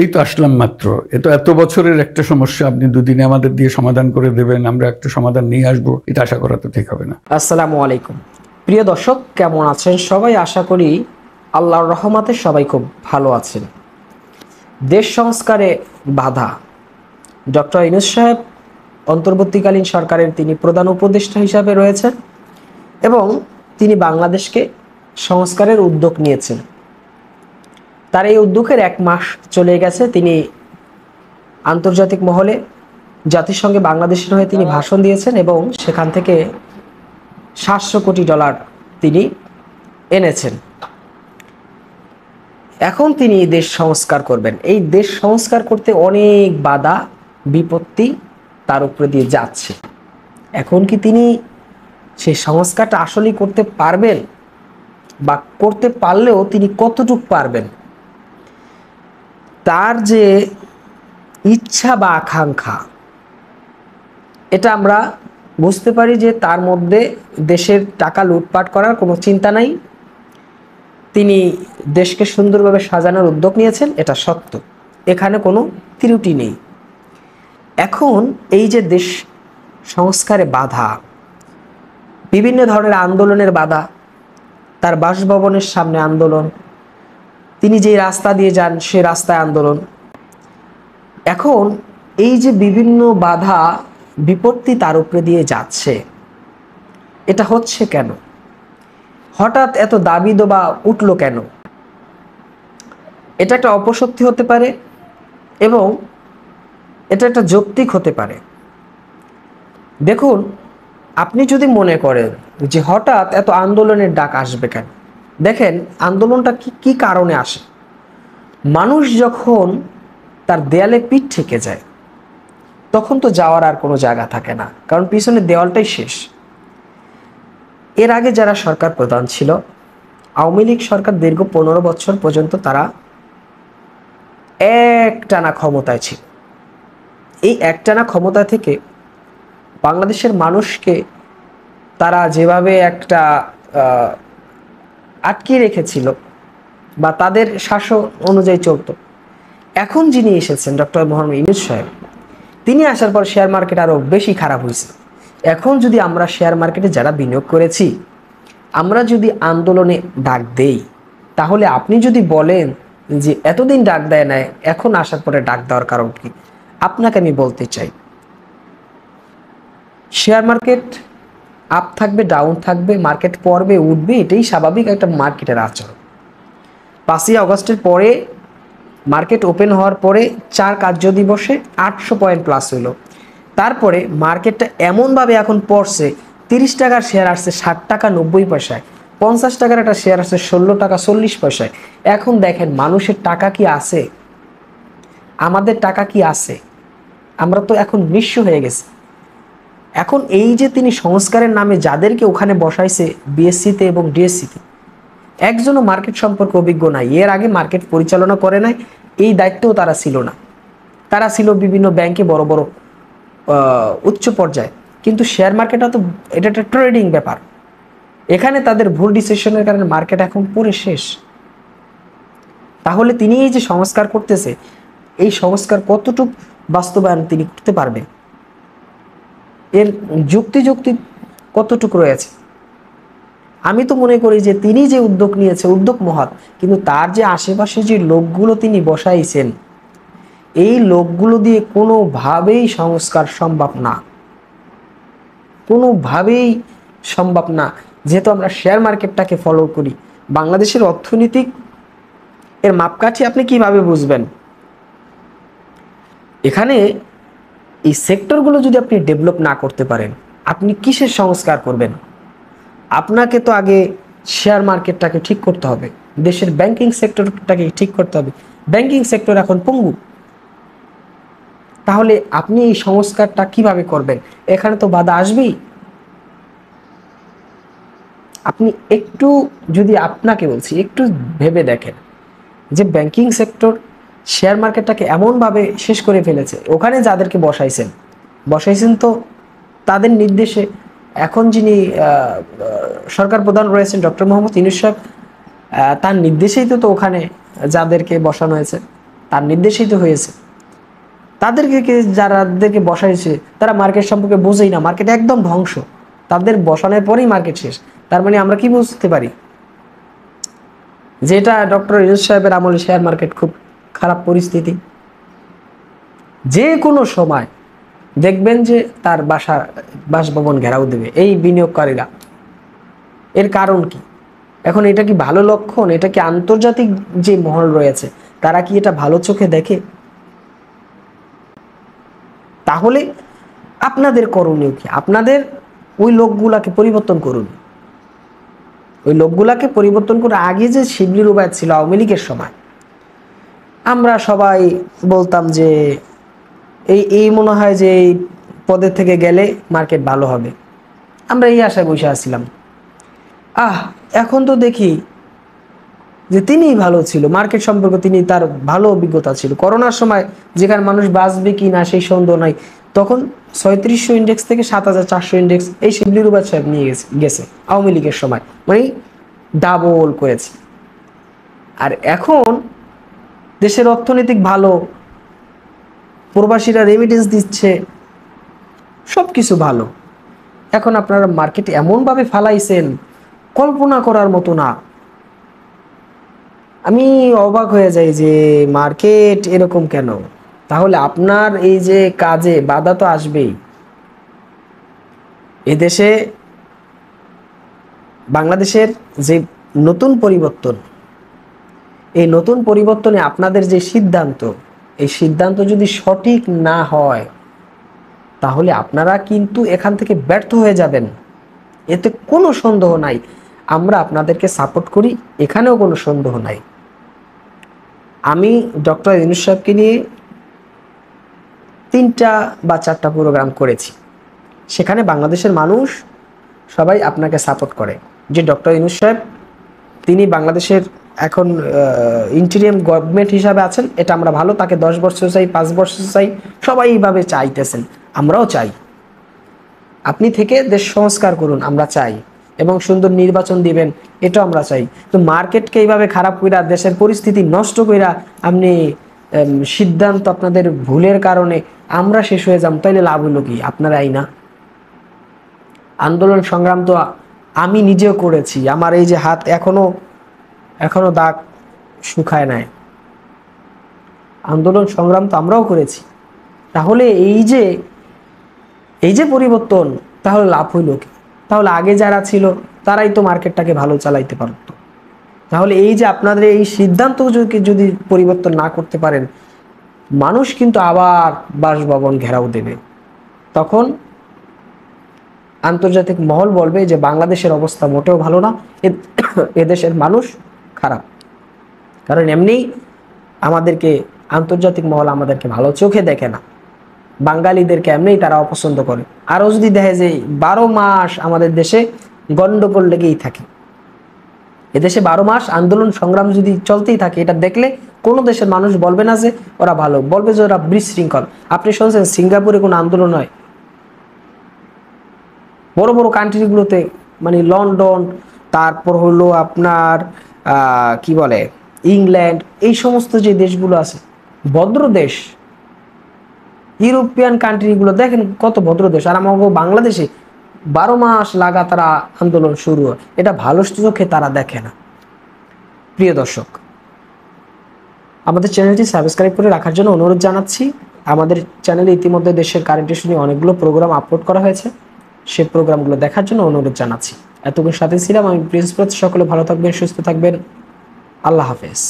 এই তো আসলাম মাত্র। এত বছরের একটা সমস্যা আপনি দুদিনে আমাদের দিয়ে সমাধান করে দেবেন, আমরা একটা সমাধান নিয়ে আসবো, এটা আশা করা তো ঠিক হবে না। আসসালামু আলাইকুম প্রিয় দর্শক, কেমন আছেন সবাই? আশা করি আল্লাহর রহমতে সবাই খুব ভালো আছেন। দেশ সংস্কারে বাধা। ডক্টর ইউনূস সাহেব অন্তর্বর্তীকালীন সরকারের তিনি প্রধান উপদেষ্টা হিসাবে রয়েছেন এবং তিনি বাংলাদেশকে সংস্কারের উদ্যোগ নিয়েছেন। তার এই উদ্যোগের 1 মাস চলে গেছে। তিনি আন্তর্জাতিক মহলে জাতিসংঘে বাংলাদেশের হয়ে তিনি ভাষণ দিয়েছেন এবং সেখান থেকে $700 কোটি তিনি এনেছেন। এখন তিনি দেশ সংস্কার করবেন। এই দেশ সংস্কার করতে অনেক বাধা বিপত্তি তার উপরে দিয়ে যাচ্ছে। এখন কি তিনি সেই সংস্কারটা আসলেই করতে পারবেন, বা করতে পারলেও তিনি কতটুকু পারবেন? তার যে ইচ্ছা বা আকাঙ্ক্ষা, এটা আমরা বুঝতে পারি যে তার মধ্যে দেশের টাকা লুটপাট করার কোনো চিন্তা নাই। তিনি দেশকে সুন্দরভাবে সাজানোর উদ্যোগ নিয়েছেন, এটা সত্য, এখানে কোনো ত্রুটি নেই। এখন এই যে দেশ সংস্কারে বাধা, বিভিন্ন ধরনের আন্দোলনের বাধা, তার বাসভবনের সামনে আন্দোলন, তিনি যে রাস্তা দিয়ে যান সে রাস্তায় আন্দোলন। এখন এই যে বিভিন্ন বাধা বিপত্তি তার উপরে দিয়ে যাচ্ছে, এটা হচ্ছে কেন? হঠাৎ এত দাবি দোবা উঠলো কেন? এটা একটা অপশক্তি হতে পারে এবং এটা একটা যৌক্তিক হতে পারে। দেখুন, আপনি যদি মনে করেন যে হঠাৎ এত আন্দোলনের ডাক আসবে কেন, দেখেন আন্দোলনটা কি কারণে আসে। মানুষ যখন তার দেয়ালে পিঠ ঠেকে যায়, তখন তো যাওয়ার আর কোনো জায়গা থাকে না, কারণ পিছনের দেওয়ালটাই শেষ। এর আগে যারা সরকার প্রধান ছিল, আওয়ামী লীগ সরকার দীর্ঘ 15 বছর পর্যন্ত তারা একটানা ক্ষমতায় ছিল। এই একটানা ক্ষমতা থেকে বাংলাদেশের মানুষকে তারা যেভাবে একটা আটকিয়ে রেখেছিল বা তাদের শাসন অনুযায়ী চলতো। এখন যিনি এসেছেন ডক্টর মোহাম্মদ ইউনূস সাহেব, তিনি আসার পর শেয়ার মার্কেট আরও বেশি খারাপ হয়েছে। এখন যদি আমরা শেয়ার মার্কেটে যারা বিনিয়োগ করেছি, আমরা যদি আন্দোলনে ডাক দেই, তাহলে আপনি যদি বলেন যে এতদিন ডাক দেয় নাই, এখন আসার পরে ডাক দেওয়ার কারণ কি, আপনাকে আমি বলতে চাই, শেয়ার মার্কেট আপ থাকবে, ডাউন থাকবে, মার্কেট পড়বে উঠবে, এটাই স্বাভাবিক একটা মার্কেটের আচরণ। 5ই আগস্টের পরে মার্কেট ওপেন হওয়ার পরে 4 কার্য দিবসে 800 পয়েন্ট প্লাস হইল। তারপরে মার্কেটটা এমনভাবে এখন পড়ছে, 30 টাকার শেয়ার আসছে 60 টাকা 90 পয়সায়, 50 টাকার একটা শেয়ার আসছে 16 টাকা 40 পয়সায়। এখন দেখেন মানুষের টাকা কি আছে? আমাদের টাকা কি আছে? আমরা তো এখন নিঃস্ব হয়ে গেছি। এখন এই যে তিনি সংস্কারের নামে যাদেরকে ওখানে বসাইছে, বিএসসিতে এবং ডিএসসিতে, একজনও মার্কেট সম্পর্কে অভিজ্ঞ নাই, এর আগে মার্কেট পরিচালনা করে নাই, এই দায়িত্বও তারা ছিল না। তারা ছিল বিভিন্ন ব্যাংকে বড় বড় উচ্চ পর্যায়ে, কিন্তু শেয়ার মার্কেটটা তো এটা একটা ট্রেডিং ব্যাপার। এখানে তাদের ভুল ডিসিশনের কারণে মার্কেট এখন পুরো শেষ। তাহলে তিনি এই যে সংস্কার করতেছে, এই সংস্কার কতটুকু বাস্তবায়ন তিনি করতে পারবেন, এর যুক্তি কতটুকু রয়েছে? আমি তো মনে করি যে তিনি যে উদ্যোগ নিয়েছে, উদ্যোগ মহৎ, কিন্তু তার যে আশেপাশে যে লোকগুলো তিনি বসাইছেন, এই লোকগুলো দিয়ে কোনোভাবেই সংস্কার সম্ভব না, কোনোভাবেই সম্ভব না। যেহেতু আমরা শেয়ার মার্কেটটাকে ফলো করি, বাংলাদেশের অর্থনৈতিক এর মাপকাঠি আপনি কিভাবে বুঝবেন? এখানে এই সেক্টরগুলো যদি আপনি ডেভেলপ না করতে পারেন, আপনি কিসের সংস্কার করবেন? আপনাকে তো আগে শেয়ার মার্কেটটাকে ঠিক করতে হবে, দেশের ব্যাংকিং সেক্টরটাকে ঠিক করতে হবে। ব্যাংকিং সেক্টর এখন পঙ্গু, তাহলে আপনি এই সংস্কারটা কিভাবে করবেন? এখানে তো বাধা আসবেই। আপনি একটু, যদি আপনাকে বলছি, একটু ভেবে দেখেন যে ব্যাংকিং সেক্টর শেয়ার মার্কেটটাকে এমনভাবে শেষ করে ফেলেছে। ওখানে যাদেরকে বসাইছেন তো তাদের নির্দেশে। এখন যিনি সরকার প্রধান রয়েছেন ডক্টর মোহাম্মদ ইউনূস সাহেব, তার নির্দেশেই তো ওখানে যাদেরকে বসানো হয়েছে। তার নির্দেশিত হয়েছে। যারাদেরকে বসাইছে তারা মার্কেট সম্পর্কে বোঝেই না, মার্কেট একদম ধ্বংস, তাদের বসানোর পরেই মার্কেট শেষ। তার মানে আমরা কি বুঝতে পারি, যেটা ডক্টর ইউনূস সাহেবের আমলে শেয়ার মার্কেট খুব খারাপ পরিস্থিতি। যে কোনো সময় দেখবেন যে তার বাসভবন ঘেরাও দেবে এই বিনিয়োগকারীরা। এর কারণ কি? এখন এটা কি ভালো লক্ষণ? এটা কি আন্তর্জাতিক যে মহল রয়েছে তারা কি এটা ভালো চোখে দেখে? তাহলে আপনাদের করণীয় কি? আপনাদের ওই লোকগুলাকে পরিবর্তন করুন। ওই লোকগুলাকে পরিবর্তন করে, আগে যে শিবলি রুবায়েত ছিল আওয়ামী লীগের সময়, আমরা সবাই বলতাম যে এই মনে হয় যে এই পদের থেকে গেলে মার্কেট ভালো হবে, আমরা এই আশায় বসে আসছিলাম। এখন তো দেখি যে তিনিই ভালো ছিল, মার্কেট সম্পর্কে তার ভালো অভিজ্ঞতা ছিল। করোনার সময় যেখানে মানুষ বাঁচবে কি না সেই সন্দেহ নাই, তখন 3600 ইন্ডেক্স থেকে 7400 ইন্ডেক্স এই শিবলি রুবায়েত সাহেব নিয়ে গেছে আওয়ামী লীগের সময়, মানে ডাবল করেছে। আর এখন দেশের অর্থনৈতিক ভালো, প্রবাসীরা রেমিটেন্স দিচ্ছে, সব কিছু ভালো। এখন আপনারা মার্কেট এমনভাবে ফালাইছেন কল্পনা করার মতো না। আমি অবাক হয়ে যাই যে মার্কেট এরকম কেন। তাহলে আপনার এই যে কাজে বাধা তো আসবেই। এদেশে বাংলাদেশের যে নতুন পরিবর্তন, এই নতুন পরিবর্তনে আপনাদের যে সিদ্ধান্ত, এই সিদ্ধান্ত যদি সঠিক না হয় তাহলে আপনারা কিন্তু এখান থেকে ব্যর্থ হয়ে যাবেন, এতে কোনো সন্দেহ নাই। আমরা আপনাদেরকে সাপোর্ট করি, এখানেও কোনো সন্দেহ নাই। আমি ডক্টর ইউনূস সাহেবকে নিয়ে 3টা বা 4টা প্রোগ্রাম করেছি, সেখানে বাংলাদেশের মানুষ সবাই আপনাকে সাপোর্ট করে যে ডক্টর ইউনূস সাহেব তিনি বাংলাদেশের এখন ইন্টিরিয়াম গভর্নমেন্ট হিসাবে আছেন, এটা আমরা ভালো, তাকে 10 বছর চাই, 5 বছর চাই, সবাই এইভাবে চাইতেছেন, আমরাও চাই। আপনি থেকে দেশ সংস্কার করুন, আমরা চাই, এবং সুন্দর নির্বাচন দিবেন, এটাও আমরা চাই। তো মার্কেটকে এইভাবে খারাপ কইরা, দেশের পরিস্থিতি নষ্ট কইরা আপনি সিদ্ধান্ত আপনাদের ভুলের কারণে আমরা শেষ হয়ে যাব, তাইলে লাভ হলো কি? আপনারাই না। আন্দোলন সংগ্রাম তো আমি নিজেও করেছি, আমার এই যে হাত এখনো দাগ শুকায় নাই। আন্দোলন সংগ্রাম তো আমরাও করেছি। তাহলে এই যে পরিবর্তন, তাহলে লাভ হইল কি? তাহলে আগে যারা ছিল তারাই তো মার্কেটটাকে ভালো চালাইতে পারতো। তাহলে এই যে আপনাদের এই সিদ্ধান্ত যদি পরিবর্তন না করতে পারেন, মানুষ কিন্তু আবার বাসভবন ঘেরাও দেবে। তখন আন্তর্জাতিক মহল বলবে যে বাংলাদেশের অবস্থা মোটেও ভালো না, এদেশের মানুষ খারাপ। কারণ এমনি আমাদেরকে আন্তর্জাতিক মহল আমাদেরকে ভালো চোখে দেখে না, বাঙালিদেরকে এমনিই তারা অপছন্দ করে। আরও যদি দেখে যে 12 মাস আমাদের দেশে গন্ডগোল লেগেই থাকে, এদেশে 12 মাস আন্দোলন সংগ্রাম যদি চলতেই থাকে, এটা দেখলে কোনো দেশের মানুষ বলবে না যে ওরা ভালো, বলবে যে ওরা বিশৃঙ্খল। আপনি শুনছেন সিঙ্গাপুরে কোনো আন্দোলন হয়? বড় বড় কান্ট্রিগুলোতে, মানে লন্ডন, তারপর হলো আপনার কি বলে ইংল্যান্ড, এই সমস্ত যে দেশগুলো আছে ভদ্র দেশ, ইউরোপিয়ান কান্ট্রিগুলো দেখেন কত ভদ্র দেশ। আর আমাকে বাংলাদেশে 12 মাস লাগাতার আন্দোলন শুরু হয়, এটা ভালো চোখে তারা দেখে না। প্রিয় দর্শক, আমাদের চ্যানেলটি সাবস্ক্রাইব করে রাখার জন্য অনুরোধ জানাচ্ছি। আমাদের চ্যানেলে ইতিমধ্যে দেশের কারেন্ট ইস্যু নিয়ে অনেকগুলো প্রোগ্রাম আপলোড করা হয়েছে, সেই প্রোগ্রামগুলো দেখার জন্য অনুরোধ জানাচ্ছি। এতক্ষণ সাথে ছিলাম আমি প্রিন্স। সকলে ভালো থাকবেন, সুস্থ থাকবেন। আল্লাহ হাফেজ।